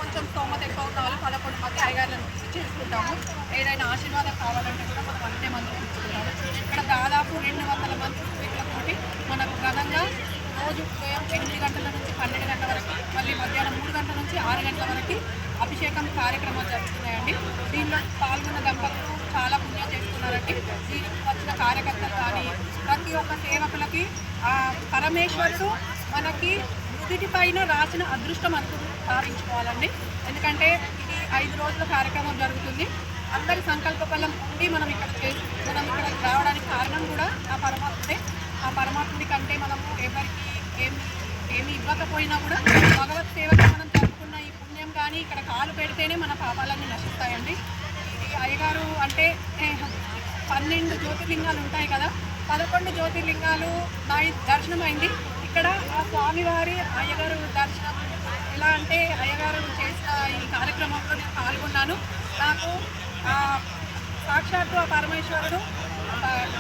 కొంచెం స్తోమత ఎక్కువ ఉన్న వాళ్ళు 11 మంది అయ్యగారులను చేసుకుంటాము. ఏదైనా ఆశీర్వాదం కావాలంటే కూడా మనం అంతే మంది తీసుకుంటాము. ఇక్కడ దాదాపు 200 మంది పూర్వీకులతోటి మనకు ఘనంగా రోజు ఉదయం 8 గంటల నుంచి 12 గంటల వరకు, మళ్ళీ మధ్యాహ్నం 3 గంటల నుంచి 6 గంటల వరకు అభిషేకం కార్యక్రమాలు జరుగుతున్నాయండి. దీనిలో పాల్గొన్న దంపతులు చాలా పుణ్యం చేసుకున్నారండి. దీనికి వచ్చిన కార్యకర్తలు కానీ ప్రతి ఒక్క సేవకులకి పరమేశ్వరుడు మనకి నుదిటి పైన రాసిన అదృష్టం భావించుకోవాలండి. ఎందుకంటే ఇది 5 రోజుల కార్యక్రమం జరుగుతుంది. అందరి సంకల్ప బలం ఉండి మనం ఇక్కడ రావడానికి కారణం కూడా ఆ పరమాత్ముడే. ఆ పరమాత్ముడి కంటే మనము ఎవరికి ఏమి ఇవ్వకపోయినా కూడా భగవత్ సేవకు మనం జరుపుకున్న ఈ పుణ్యం కానీ ఇక్కడ కాలు పెడితేనే మన పాపాలన్నీ నశిస్తాయండి. ఇది అయ్యగారు అంటే 12 జ్యోతిర్లింగాలు ఉంటాయి కదా, 11 జ్యోతిర్లింగాలు నా దర్శనం అయింది. ఇక్కడ ఆ స్వామివారి అయ్యగారు దర్శనం ఎలా అంటే అయ్యగారు చేసిన ఈ కార్యక్రమంలో నేను పాల్గొన్నాను. నాకు సాక్షాత్తు ఆ పరమేశ్వరుడు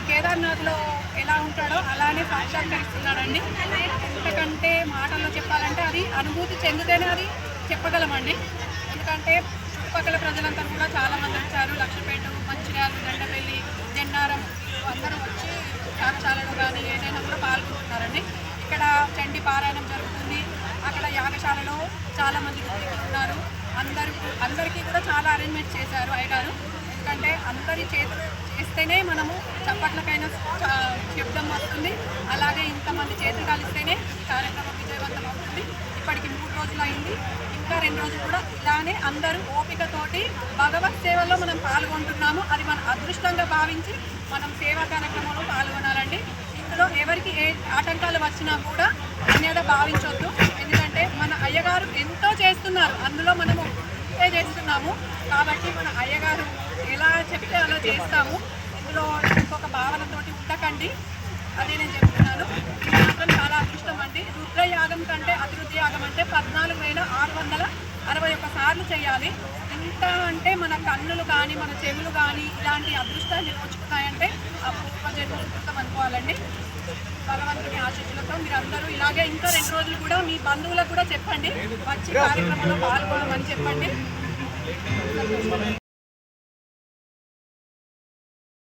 కేదార్నాథ్లో ఎలా ఉంటాడో అలానే సాక్షాత్కరిస్తున్నాడండి. ఎందుకంటే మాటల్లో చెప్పాలంటే అది అనుభూతి చెందితేనే అది చెప్పగలమండి. ఎందుకంటే చుట్టుపక్కల ప్రజలంతా కూడా చాలామంది వచ్చారు. లక్షపేట, మంచిర్యాల, దండపల్లి, జన్నారం అందరూ వచ్చి యాగశాలలో కానీ ఏదైనా కూడా పాల్గొంటున్నారండి. ఇక్కడ చండీ పారాయణం జరుగుతుంది. అక్కడ యాగశాలలో చాలామంది వ్యక్తులు ఉన్నారు. అందరికీ కూడా చాలా అరేంజ్మెంట్ చేశారు అయ్యగారు. ఎందుకంటే అందరి చేతులు చేస్తేనే మనము చప్పట్లకైనా శబ్దం వస్తుంది. అలాగే ఇంతమంది చేతులు కలిస్తేనే కార్యక్రమం విజయవంతం అవుతుంది. ఇప్పటికి 3 రోజులు అయింది. ఇంకా 2 రోజులు కూడా ఇలానే అందరూ ఓపికతోటి భగవత్ సేవలో మనం పాల్గొంటున్నాము. అది మన అదృష్టంగా భావించి మనం సేవా కార్యక్రమంలో పాల్గొనాలండి. ఇందులో ఎవరికి ఏ ఆటంకాలు వచ్చినా కూడా అన్యత భావించవద్దు. ఎందుకంటే మన అయ్యగారు ఎంతో చేస్తున్నారు, అందులో మనము చేస్తున్నాము. కాబట్టి మన అయ్యగారు ఎలా చెప్తే అలా చేస్తాము. ఇందులో ఇంకొక భావనతోటి ఉండకండి, అదే నేను చెప్తున్నాను. ఇది మాత్రం చాలా అదృష్టం అండి. రుద్రయాగం కంటే అతిరుద్ర యాగం అంటే 14,661 సార్లు చేయాలి. ఇంత అంటే మన కన్నులు కానీ మన చెవులు కానీ ఇలాంటి అదృష్టాన్ని నోచుకున్నాయంటే ఆ పూర్వజన్మ సుకృతం అనుకోవాలండి. భగవంతుని ఆశీస్సులతో మీరందరూ ఇలాగే ఇంకా 2 రోజులు కూడా మీ బంధువులకు కూడా చెప్పండి, వచ్చి కార్యక్రమంలో పాల్గొనమని చెప్పండి.